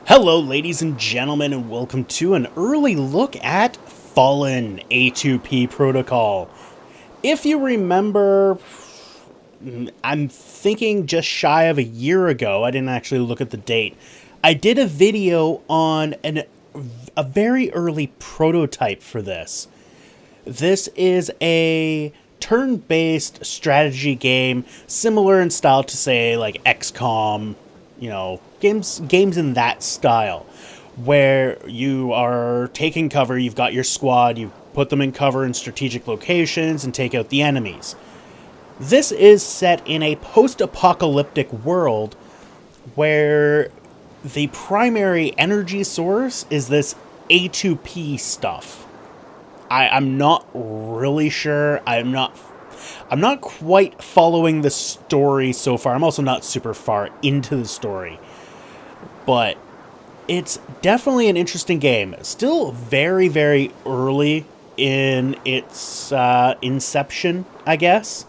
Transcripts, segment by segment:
Hello, ladies and gentlemen, and welcome to an early look at Fallen A2P Protocol. If you remember, I'm thinking just shy of a year ago, I didn't actually look at the date, I did a video on a very early prototype for this. This is a turn-based strategy game, similar in style to, say, like XCOM, games in that style, where you are taking cover, you've got your squad, you put them in cover in strategic locations and take out the enemies. This is set in a post-apocalyptic world where the primary energy source is this A2P stuff. I'm not really sure. I'm not quite following the story so far. I'm also not super far into the story. But it's definitely an interesting game. Still very, very early in its inception, I guess.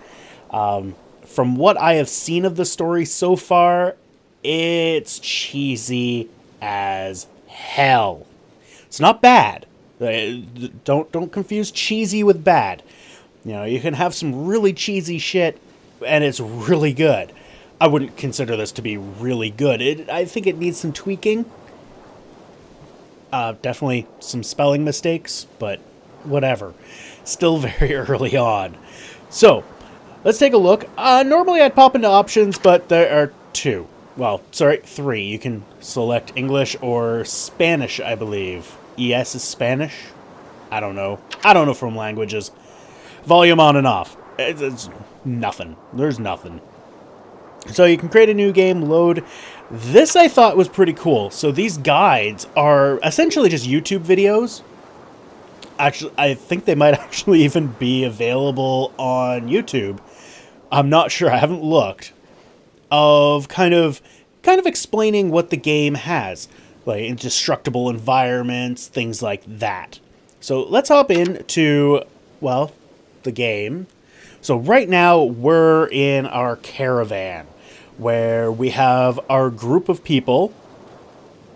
From what I have seen of the story so far, it's cheesy as hell. It's not bad. Don't confuse cheesy with bad. You can have some really cheesy shit, and it's really good. I wouldn't consider this to be really good. I think it needs some tweaking. Definitely some spelling mistakes, but whatever. Still very early on. So, let's take a look. Normally I'd pop into options, but there are two. Well, sorry, three. You can select English or Spanish, I believe. ES is Spanish? I don't know. I don't know from languages. Volume on and off. It's nothing. There's nothing. So you can create a new game, load. This I thought was pretty cool. So these guides are essentially just YouTube videos. Actually, I think they might actually even be available on YouTube. I'm not sure. I haven't looked. Of kind of explaining what the game has. Like indestructible environments, things like that. So let's hop into, well, the game. So right now we're in our caravan, where we have our group of people,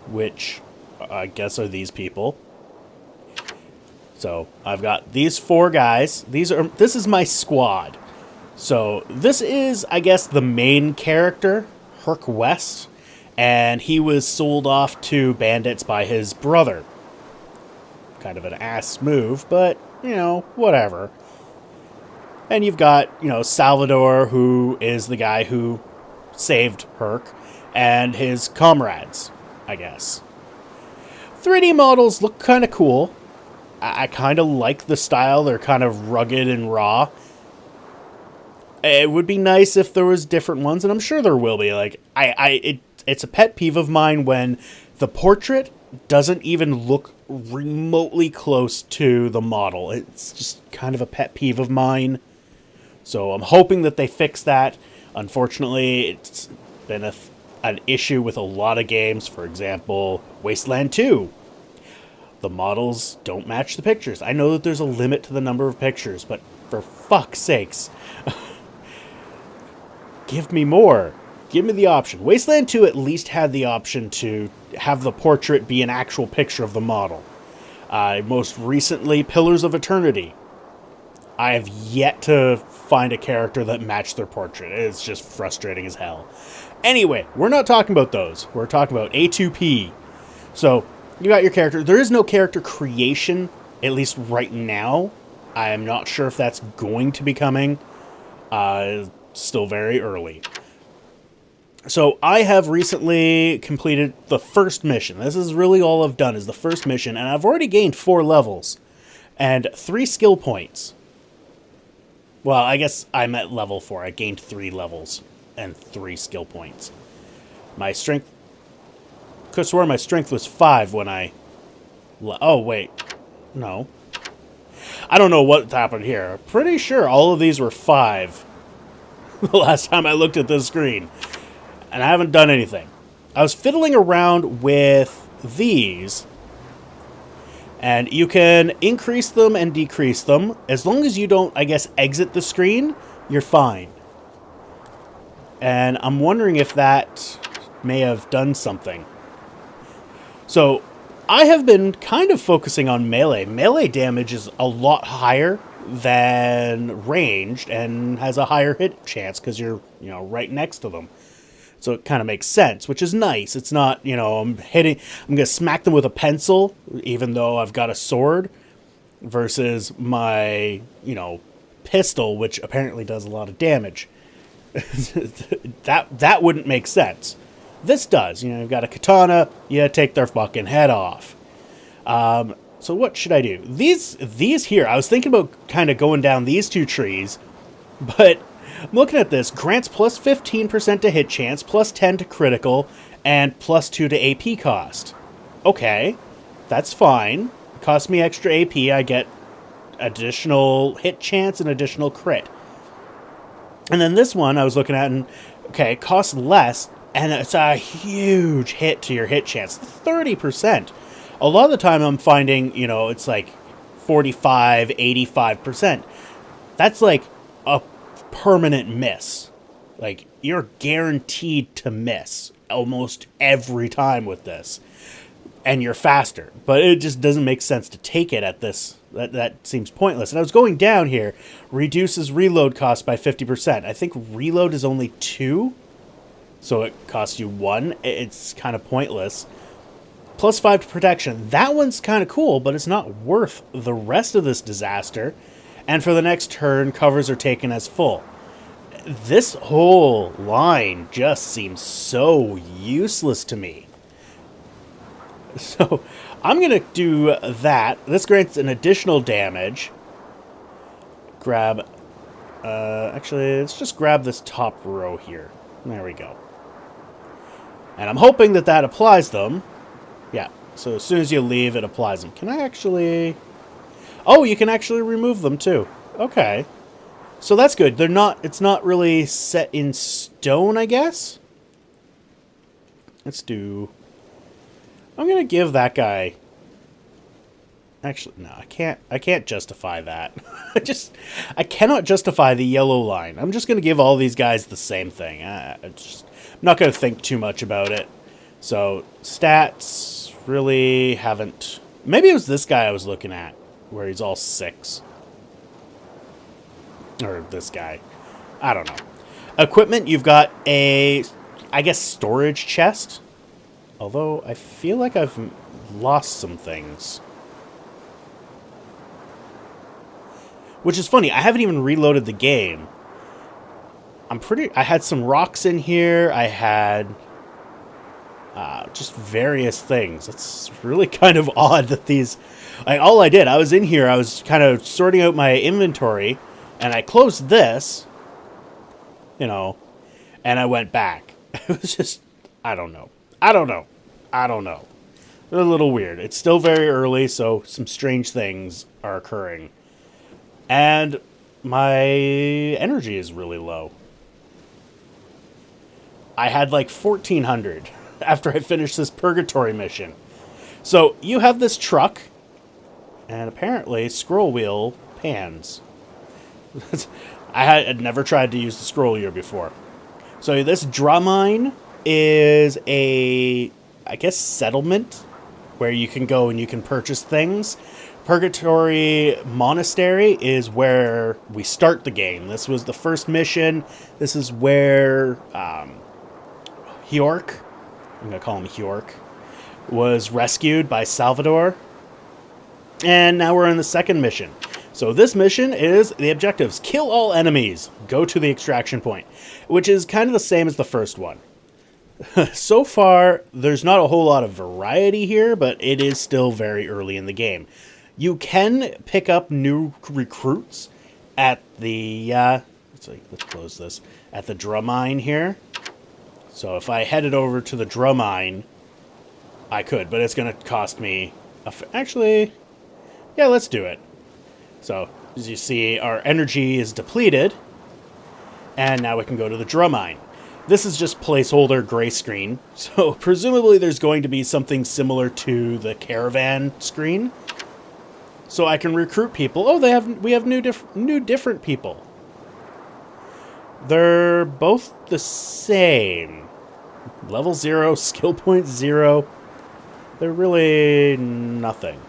which I guess are these people. So I've got these four guys. This is my squad. So this is, I guess, the main character, Herc West, and he was sold off to bandits by his brother. Kind of an ass move, but, whatever. And you've got, Salvador, who is the guy who saved Herc, and his comrades, I guess. 3D models look kind of cool. I kind of like the style. They're kind of rugged and raw. It would be nice if there was different ones, and I'm sure there will be. Like, it's a pet peeve of mine when the portrait doesn't even look remotely close to the model. It's just kind of a pet peeve of mine. So I'm hoping that they fix that. Unfortunately, it's been an issue with a lot of games. For example, Wasteland 2. The models don't match the pictures. I know that there's a limit to the number of pictures, but for fuck's sakes, give me more. Give me the option. Wasteland 2 at least had the option to have the portrait be an actual picture of the model. Most recently, Pillars of Eternity. I have yet to find a character that matched their portrait. It's just frustrating as hell. Anyway, we're not talking about those. We're talking about A2P. So, you got your character. There is no character creation, at least right now. I am not sure if that's going to be coming. Still very early. So, I have recently completed the first mission. This is really all I've done is the first mission, and I've already gained 4 levels and 3 skill points. Well, I guess I'm at level 4. I gained 3 levels and 3 skill points. My strength... Could have sworn my strength was 5 when I... Oh, wait. No. I don't know what happened here. Pretty sure all of these were 5 the last time I looked at this screen. And I haven't done anything. I was fiddling around with these... And you can increase them and decrease them. As long as you don't, I guess, exit the screen, you're fine. And I'm wondering if that may have done something. So I have been kind of focusing on melee. Melee damage is a lot higher than ranged and has a higher hit chance because you're, right next to them. So it kind of makes sense, which is nice. It's not, I'm going to smack them with a pencil, even though I've got a sword, versus my, pistol, which apparently does a lot of damage. That wouldn't make sense. This does. You've got a katana, you take their fucking head off. So what should I do? These here, I was thinking about kind of going down these two trees, but I'm looking at this. Grants plus 15% to hit chance, plus 10 to critical, and plus 2 to AP cost. Okay, that's fine. It costs me extra AP, I get additional hit chance and additional crit. And then this one I was looking at, and okay, it costs less, and it's a huge hit to your hit chance, 30%. A lot of the time I'm finding, it's like 45, 85%. That's like a permanent miss. Like, you're guaranteed to miss almost every time with this. And you're faster. But it just doesn't make sense to take it at this. That seems pointless. And I was going down here. Reduces reload cost by 50%. I think reload is only 2. So it costs you 1. It's kind of pointless. Plus 5 to protection. That one's kind of cool, but it's not worth the rest of this disaster. And for the next turn, covers are taken as full. This whole line just seems so useless to me. So I'm going to do that. This grants an additional damage. Actually, let's just grab this top row here. There we go. And I'm hoping that applies them. Yeah, so as soon as you leave, it applies them. Can I actually... Oh, you can actually remove them too. Okay. So that's good. It's not really set in stone, I guess. Let's do... I'm going to give that guy... Actually, no, I can't justify that. I cannot justify the yellow line. I'm just going to give all these guys the same thing. I'm not going to think too much about it. So, stats really haven't... Maybe it was this guy I was looking at, where he's all 6. Or this guy. I don't know. Equipment, you've got a, I guess, storage chest. Although, I feel like I've lost some things. Which is funny, I haven't even reloaded the game. I had some rocks in here, I had... just various things. It's really kind of odd that these... all I did, I was in here, I was kind of sorting out my inventory, and I closed this, and I went back. It was just... I don't know. A little weird. It's still very early, so some strange things are occurring. And my energy is really low. I had like 1,400 after I finished this purgatory mission. So you have this truck, and apparently scroll wheel pans. I had never tried to use the scroll wheel before. So this Drumine is a, I guess, settlement where you can go and you can purchase things. Purgatory Monastery is where we start the game. This was the first mission. This is where Hjork, I'm going to call him Hjork, was rescued by Salvador. And now we're in the second mission. So this mission is the objectives. Kill all enemies. Go to the extraction point. Which is kind of the same as the first one. So far, there's not a whole lot of variety here, but it is still very early in the game. You can pick up new recruits at the... let's close this. At the Drumine here. So if I headed over to the Drumine, I could, but it's going to cost me... Actually, yeah, let's do it. So, as you see, our energy is depleted. And now we can go to the Drumine. This is just placeholder gray screen. So, presumably there's going to be something similar to the caravan screen. So I can recruit people. Oh, we have new different people. They're both the same. Level 0, skill point 0. They're really nothing.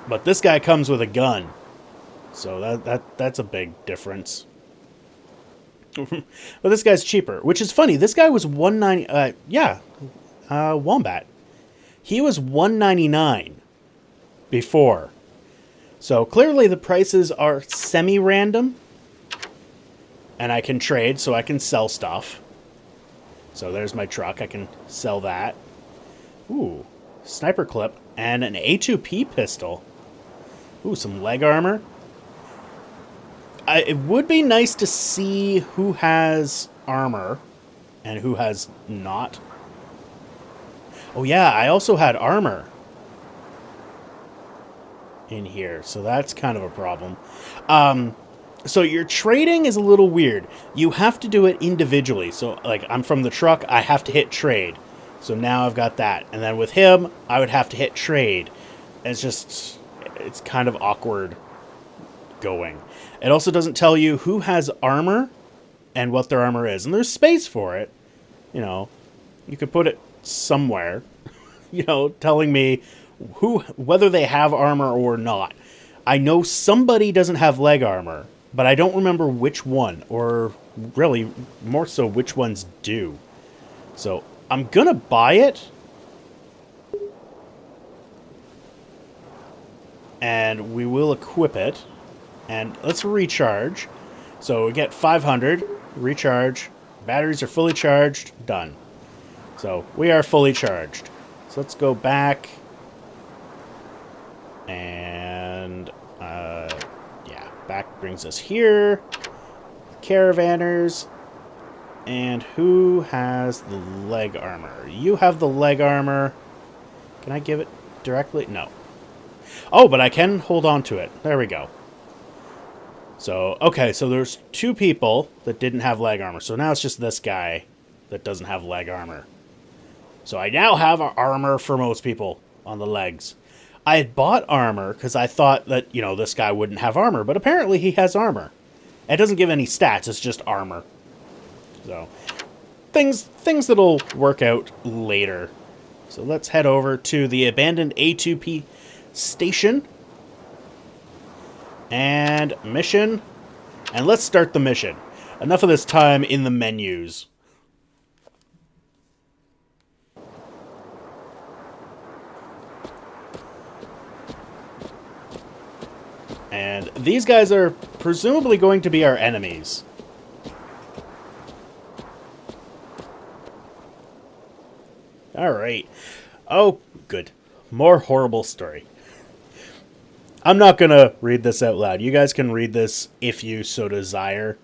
But this guy comes with a gun. So that's a big difference. But this guy's cheaper, which is funny. This guy was $190. Wombat. He was $199 before. So clearly the prices are semi-random. And I can trade, so I can sell stuff. So there's my truck. I can sell that. Ooh, sniper clip and an A2P pistol. Ooh, some leg armor. It would be nice to see who has armor and who has not. Oh yeah, I also had armor in here, so that's kind of a problem. So your trading is a little weird. You have to do it individually. So like I'm from the truck, I have to hit trade. So now I've got that. And then with him, I would have to hit trade. It's kind of awkward going. It also doesn't tell you who has armor and what their armor is. And there's space for it. You know, you could put it somewhere, you know, telling me whether they have armor or not. I know somebody doesn't have leg armor, but I don't remember which one, or really more so which ones do. So I'm gonna buy it. And we will equip it. And let's recharge. So we get 500, recharge, batteries are fully charged, done. So we are fully charged. So let's go back. And, yeah, back brings us here. Caravanners. And who has the leg armor? You have the leg armor. Can I give it directly? No. Oh, but I can hold on to it. There we go. So, okay, so there's two people that didn't have leg armor. So now it's just this guy that doesn't have leg armor. So I now have armor for most people on the legs. I had bought armor because I thought that, you know, this guy wouldn't have armor. But apparently he has armor. It doesn't give any stats. It's just armor. So, things that'll work out later. So let's head over to the abandoned A2P station. And mission. And let's start the mission. Enough of this time in the menus. And these guys are presumably going to be our enemies. Alright. Oh, good. More horrible story. I'm not going to read this out loud. You guys can read this if you so desire.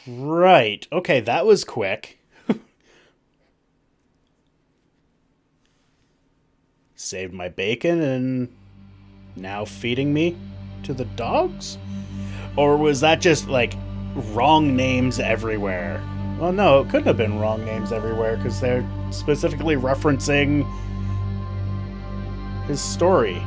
Right. Okay, that was quick. Saved my bacon and now feeding me to the dogs? Or was that just, like, wrong names everywhere? Well, no, it couldn't have been wrong names everywhere, because they're specifically referencing his story.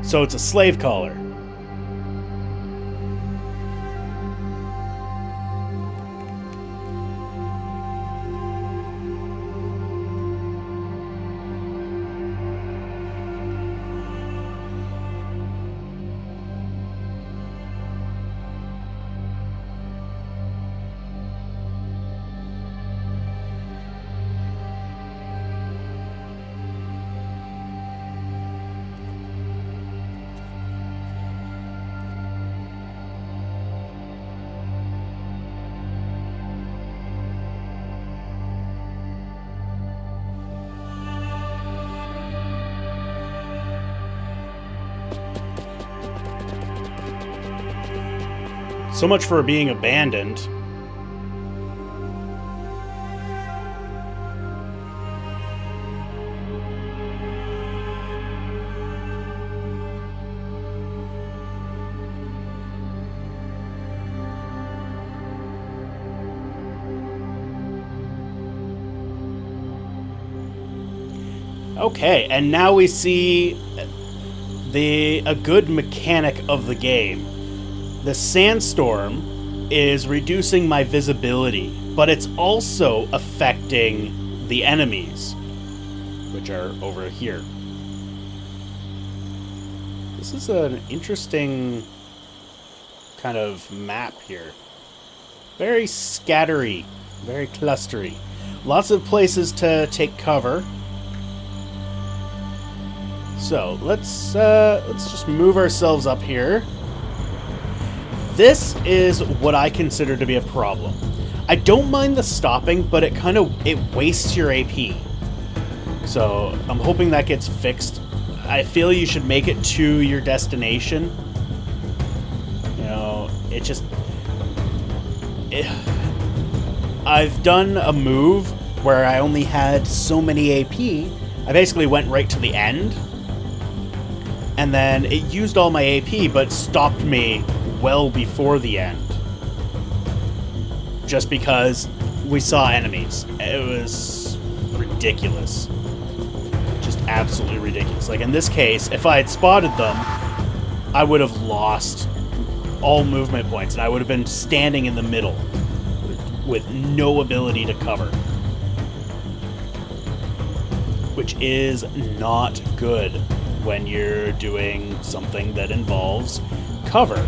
So it's a slave collar. So much for being abandoned. Okay, and now we see a good mechanic of the game. The sandstorm is reducing my visibility, but it's also affecting the enemies, which are over here. This is an interesting kind of map here. Very scattery, very clustery. Lots of places to take cover. So let's just move ourselves up here. This is what I consider to be a problem. I don't mind the stopping, but it wastes your AP. So I'm hoping that gets fixed. I feel you should make it to your destination. You know, I've done a move where I only had so many AP. I basically went right to the end. And then it used all my AP, but stopped me well before the end. Just because we saw enemies. It was ridiculous. Just absolutely ridiculous. Like in this case, if I had spotted them, I would have lost all movement points, and I would have been standing in the middle with no ability to cover. Which is not good when you're doing something that involves cover.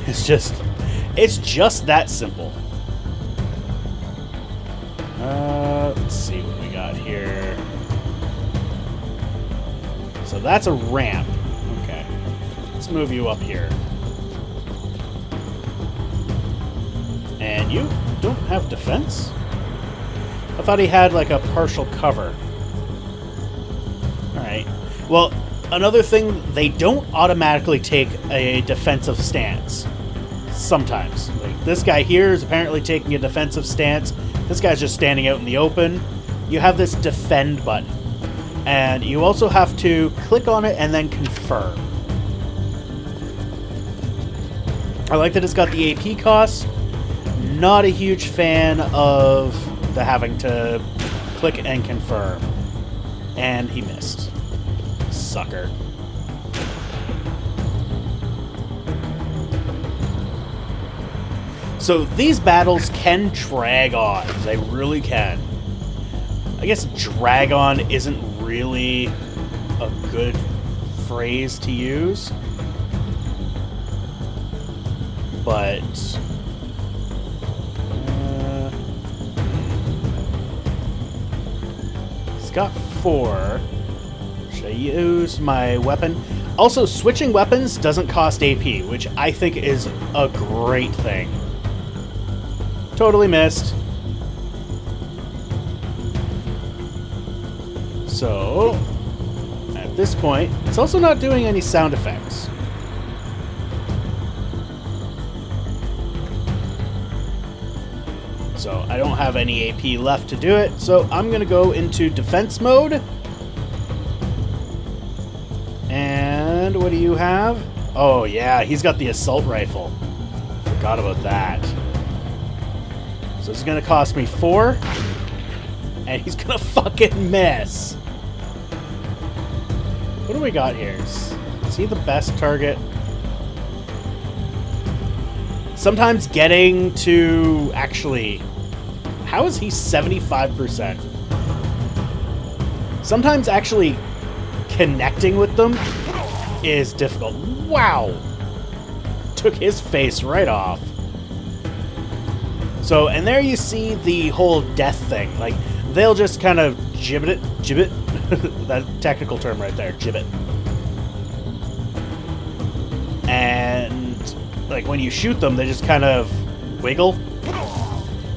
It's just that simple. Let's see what we got here. So that's a ramp. Okay. Let's move you up here. And you don't have defense? I thought he had like a partial cover. Alright. Well, another thing, they don't automatically take a defensive stance. Sometimes. Like, this guy here is apparently taking a defensive stance. This guy's just standing out in the open. You have this defend button. And you also have to click on it and then confirm. I like that it's got the AP cost. Not a huge fan of the having to click and confirm. And he missed. Sucker. So these battles can drag on. They really can. I guess drag on isn't really a good phrase to use. But he's got 4. Should I use my weapon? Also, switching weapons doesn't cost AP, which I think is a great thing. Totally missed. So, at this point, it's also not doing any sound effects. So I don't have any AP left to do it, so I'm going to go into defense mode. And what do you have? Oh yeah, he's got the assault rifle. Forgot about that. So it's going to cost me 4. And he's going to fucking miss. What do we got here? Is he the best target? Sometimes getting to... Actually, how is he 75%? Sometimes actually connecting with them is difficult. Wow! Took his face right off. So, and there you see the whole death thing. Like, they'll just kind of gibbet. That technical term right there, gibbet. And, like, when you shoot them, they just kind of wiggle.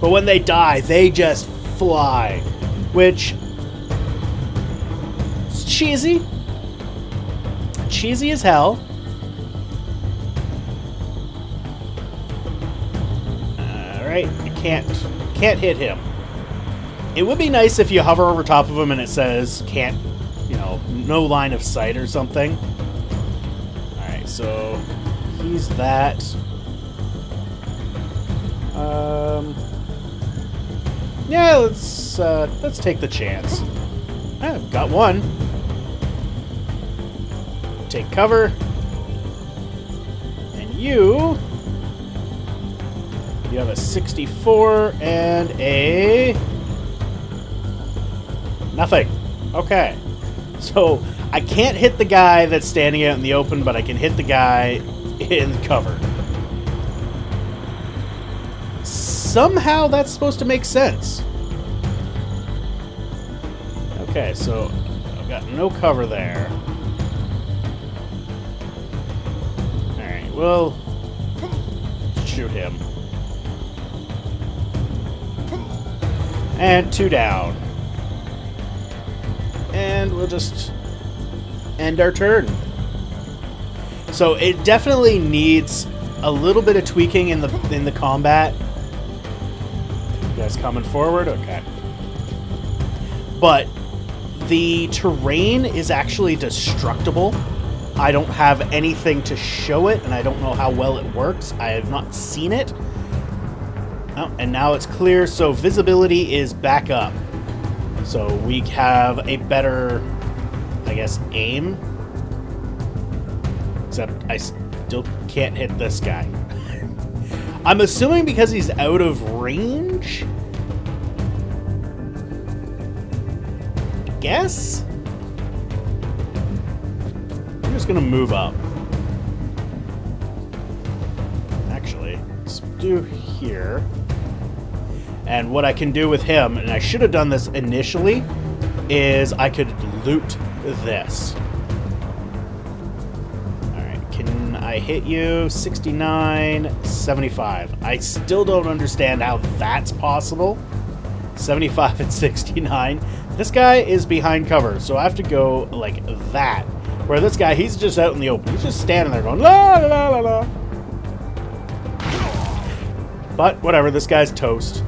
But when they die, they just fly. Which... is cheesy. Cheesy as hell. Alright, I can't hit him. It would be nice if you hover over top of him and it says can't, you know, no line of sight or something. Alright, so he's that. Yeah, let's take the chance. I've got one. Take cover. And you have a 64 and a... nothing. Okay. So, I can't hit the guy that's standing out in the open, but I can hit the guy in cover. Somehow that's supposed to make sense. Okay, so I've got no cover there. Alright, we'll shoot him. And 2 down. And we'll just end our turn. So it definitely needs a little bit of tweaking in the combat. You guys coming forward? Okay. But the terrain is actually destructible. I don't have anything to show it, and I don't know how well it works. I have not seen it. Oh, and now it's clear, so visibility is back up. So we have a better, I guess, aim. Except I still can't hit this guy. I'm assuming because he's out of range? I guess? I'm just gonna move up. Actually, let's do here. And what I can do with him, and I should have done this initially, is I could loot this. Alright, can I hit you? 69, 75. I still don't understand how that's possible. 75 and 69. This guy is behind cover, so I have to go like that. Where this guy, he's just out in the open. He's just standing there going, la la la la. But whatever, this guy's toast.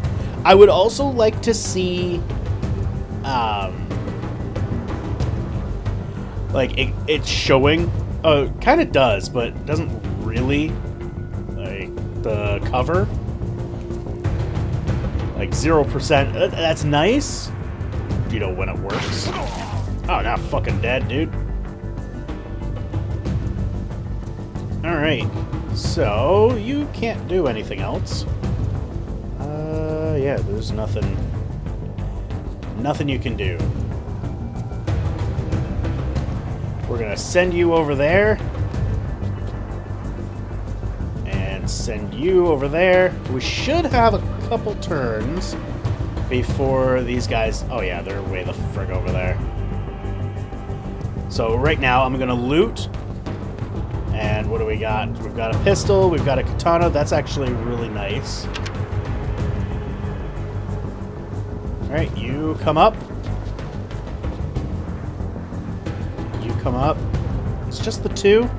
I would also like to see, like, it's showing, kind of does, but it doesn't really, like, the cover, like 0%, that's nice, you know, when it works. Oh, now fucking dead, dude. Alright, so, you can't do anything else. Yeah, there's nothing you can do. We're gonna send you over there. And send you over there. We should have a couple turns before these guys... Oh yeah, they're way the frig over there. So right now, I'm gonna loot. And what do we got? We've got a pistol, we've got a katana. That's actually really nice. Alright, you come up. You come up. It's just the 2.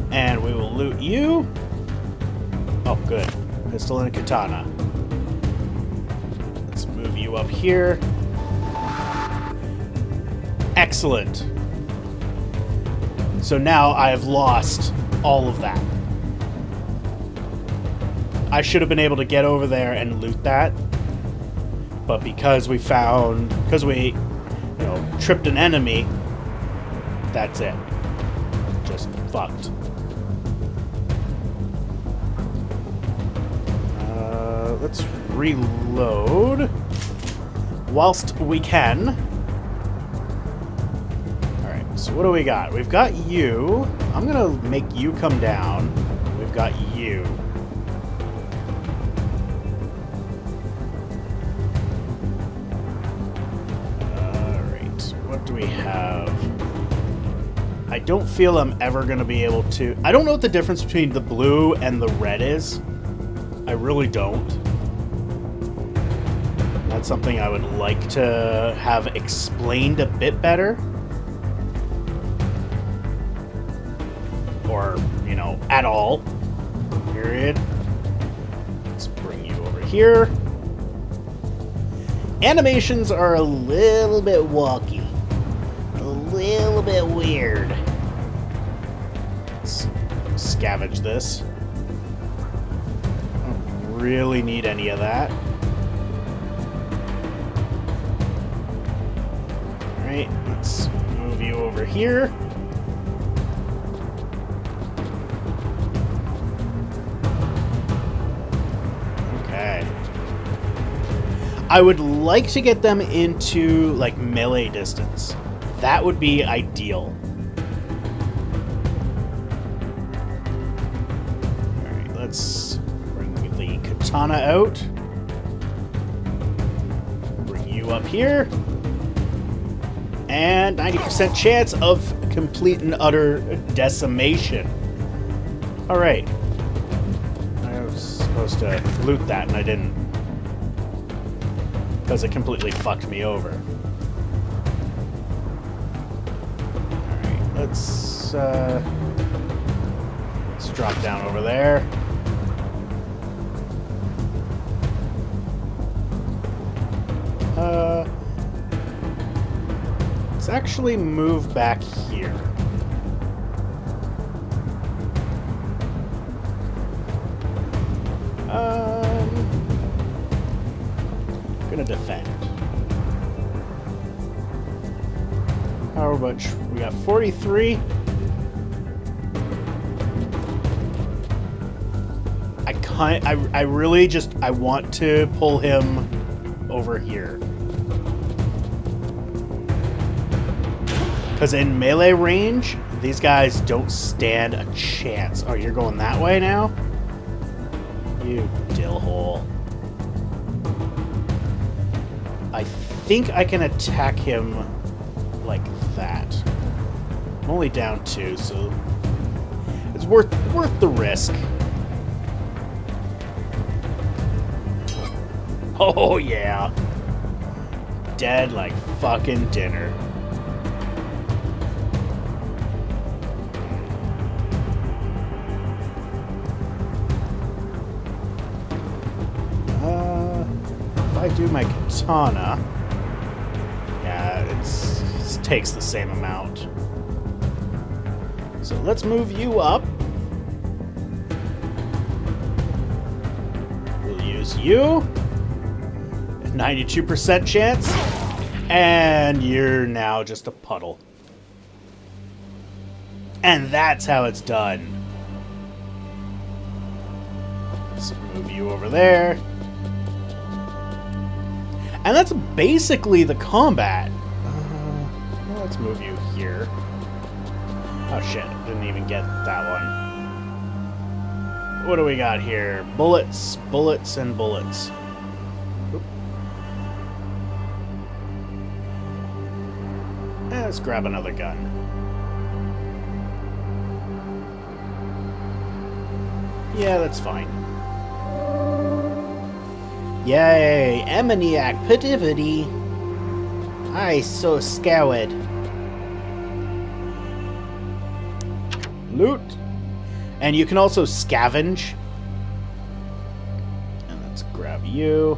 And we will loot you. Oh, good. Pistol and a katana. Let's move you up here. Excellent. So now I have lost all of that. I should have been able to get over there and loot that. But because we tripped an enemy, that's it. Just fucked. Let's reload whilst we can. Alright, so what do we got? We've got you. I'm gonna make you come down. We've got you. What do we have? I don't feel I'm ever going to be able to... I don't know what the difference between the blue and the red is. I really don't. That's something I would like to have explained a bit better. Or, you know, at all. Period. Let's bring you over here. Animations are a little bit wonky. A little bit weird. Let's scavenge this. I don't really need any of that. Alright, let's move you over here. Okay. I would like to get them into, like, melee distance. That would be ideal. Alright, let's bring the katana out. Bring you up here. And 90% chance of complete and utter decimation. Alright. I was supposed to loot that and I didn't. Because it completely fucked me over. Alright, let's drop down over there. Let's actually move back here. Gonna defend. How much? We got 43. I really just, I want to pull him over here. Because in melee range, these guys don't stand a chance. Oh, you're going that way now? You dillhole. I think I can attack him like that. I'm only down 2, so it's worth the risk. Oh yeah. Dead like fucking dinner. If I do my katana, yeah, it takes the same amount. So let's move you up. We'll use you. 92% chance. And you're now just a puddle. And that's how it's done. Let's move you over there. And that's basically the combat. Well, let's move you here. Oh shit, didn't even get that one. What do we got here? Bullets, bullets, and bullets. Let's grab another gun. Yeah, that's fine. Yay, ammoniac activity. I so scared. Loot. And you can also scavenge. Let's grab you.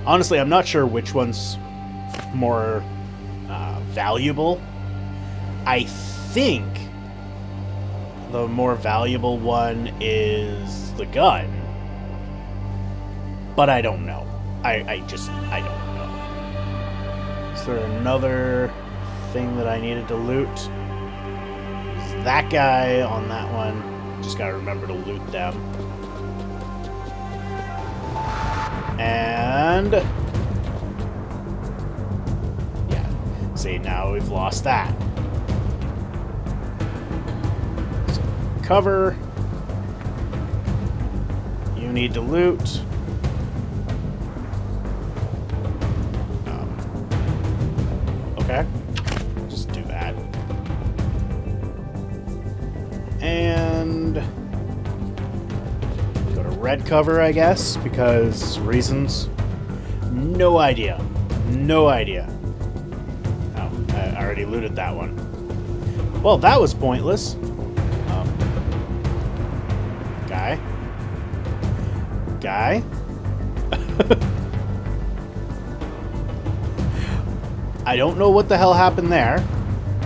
Honestly, I'm not sure which one's more valuable. I think the more valuable one is the gun, but I don't know. I don't know. Is there another thing that I needed to loot? Is that guy on that one? Just gotta remember to loot them. And yeah, see, now we've lost that. So, cover. You need to loot. Okay, just do that. And go to red cover, I guess, because reasons. No idea. No idea. Oh, I already looted that one. Well, that was pointless. Guy. Guy. I don't know what the hell happened there,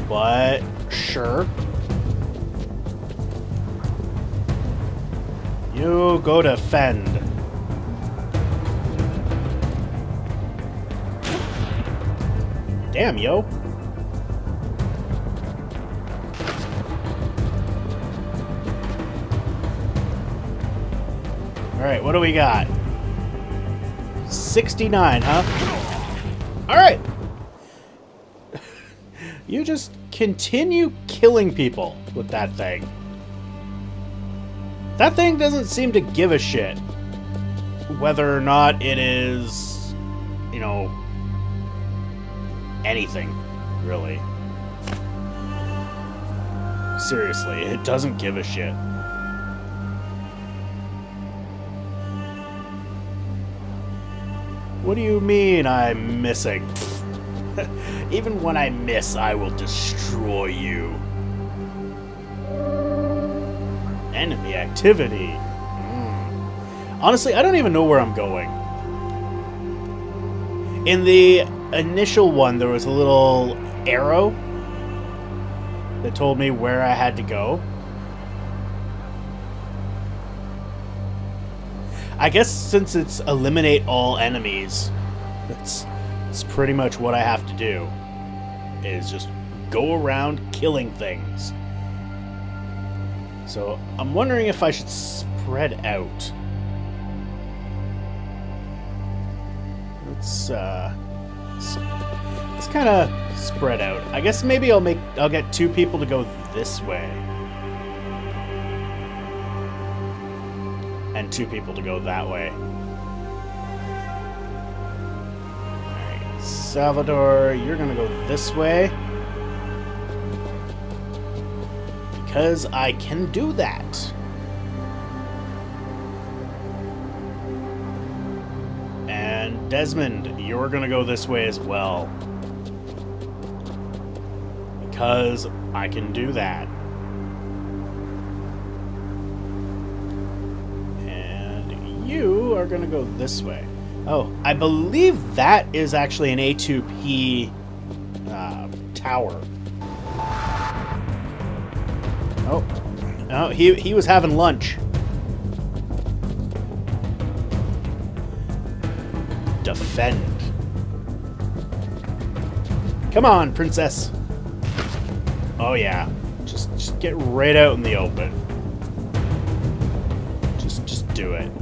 but sure. You go defend. Damn, yo. Alright, what do we got? 69, huh? Alright. You just continue killing people with that thing. That thing doesn't seem to give a shit whether or not it is, you know, anything, really. Seriously, it doesn't give a shit. What do you mean I'm missing? Even when I miss, I will destroy you. Enemy activity. Honestly, I don't even know where I'm going. In the initial one, there was a little arrow that told me where I had to go. I guess since it's eliminate all enemies, that's pretty much what I have to do, is just go around killing things. So I'm wondering if I should spread out. Let's kind of spread out. I guess maybe I'll get 2 people to go this way, and 2 people to go that way. Alright, Salvador, you're gonna go this way, because I can do that. And Desmond, you're gonna go this way as well, because I can do that. And you are gonna go this way. Oh, I believe that is actually an A2P tower. Oh, no, he was having lunch. Defend. Come on, princess. Oh yeah, just get right out in the open. Just do it.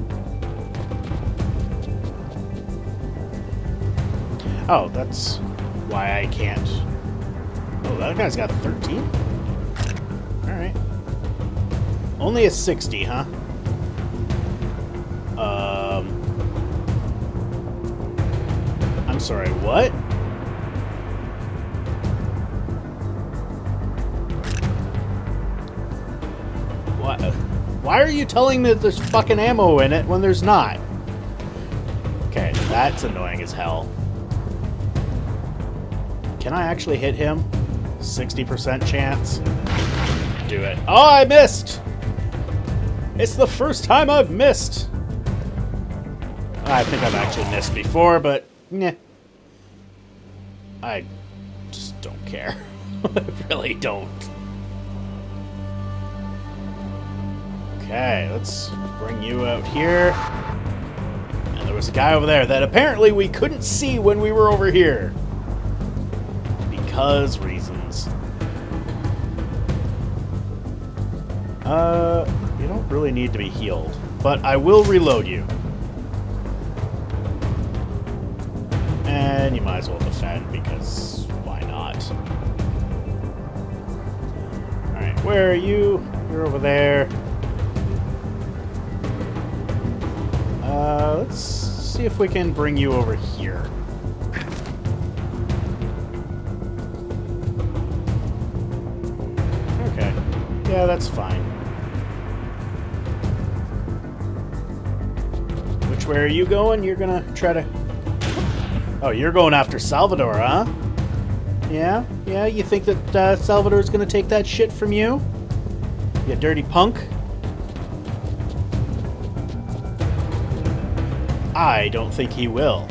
Oh, that's why I can't. Oh, that guy's got 13? Alright. Only a 60, huh? I'm sorry, what? What? Why are you telling me that there's fucking ammo in it when there's not? Okay, that's annoying as hell. Can I actually hit him? 60% chance. Do it. Oh, I missed! It's the first time I've missed. I think I've actually missed before, but nah. I just don't care. I really don't. Okay, let's bring you out here. And there was a guy over there that apparently we couldn't see when we were over here. Because reasons. You don't really need to be healed, but I will reload you. And you might as well defend, because why not? Alright, where are you? You're over there. Let's see if we can bring you over here. Okay. Yeah, that's fine. Which way are you going? You're gonna try to... Oh, you're going after Salvador, huh? Yeah? Yeah, you think that Salvador's gonna take that shit from you? You dirty punk? I don't think he will.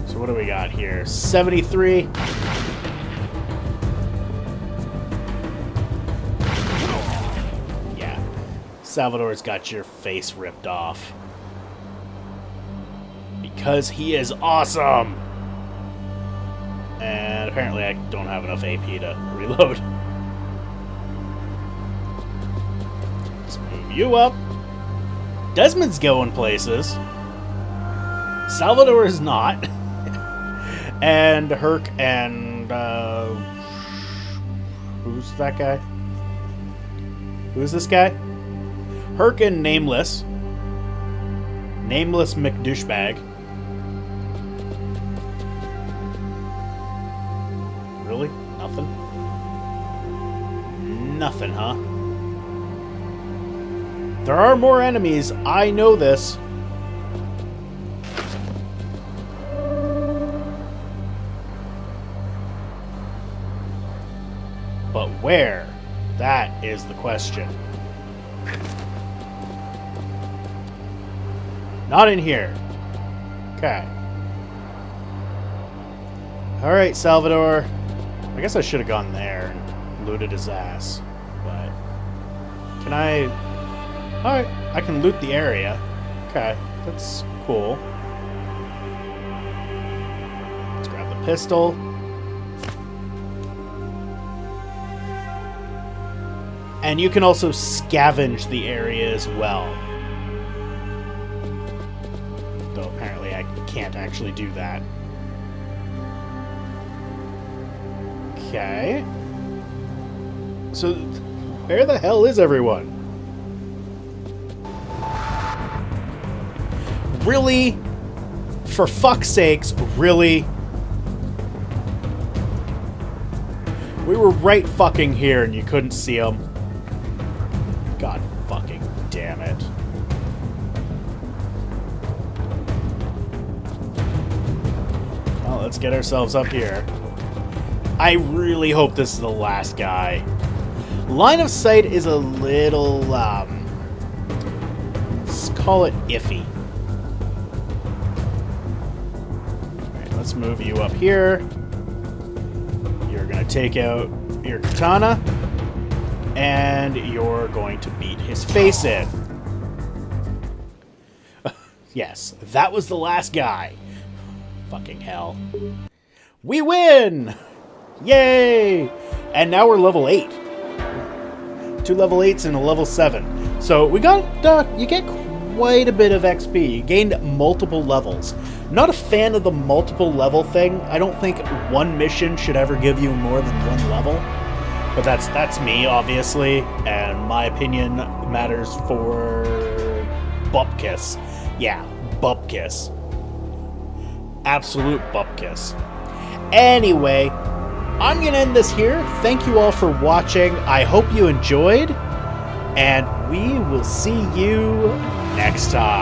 So what do we got here? 73. Yeah. Salvador's got your face ripped off. Because he is awesome! And apparently I don't have enough AP to reload. Let's move you up. Desmond's going places. Salvador is not. And Herc and... who's that guy? Who's this guy? Herc and Nameless. Nameless McDouchebag. Really? Nothing? Nothing, huh? There are more enemies, I know this. But where? That is the question. Not in here. Okay. Alright, Salvador. I guess I should have gone there and looted his ass. But... Can I... Alright, I can loot the area. Okay, that's cool. Let's grab the pistol. And you can also scavenge the area as well. Though apparently I can't actually do that. Okay. So, where the hell is everyone? Really? For fuck's sakes, really? We were right fucking here and you couldn't see them. God fucking damn it. Well, let's get ourselves up here. I really hope this is the last guy. Line of sight is a little, let's call it iffy. Let's move you up here. You're going to take out your katana. And you're going to beat his face in. Yes, that was the last guy. Fucking hell. We win! Yay! And now we're level 8. 2 level 8s and a level 7. So we got, you get quite a bit of XP. You gained multiple levels. Not a fan of the multiple level thing. I don't think one mission should ever give you more than 1 level. But that's me, obviously, and my opinion matters for Bupkis. Yeah, Bupkis. Absolute Bupkis. Anyway, I'm going to end this here. Thank you all for watching. I hope you enjoyed, and we will see you next time.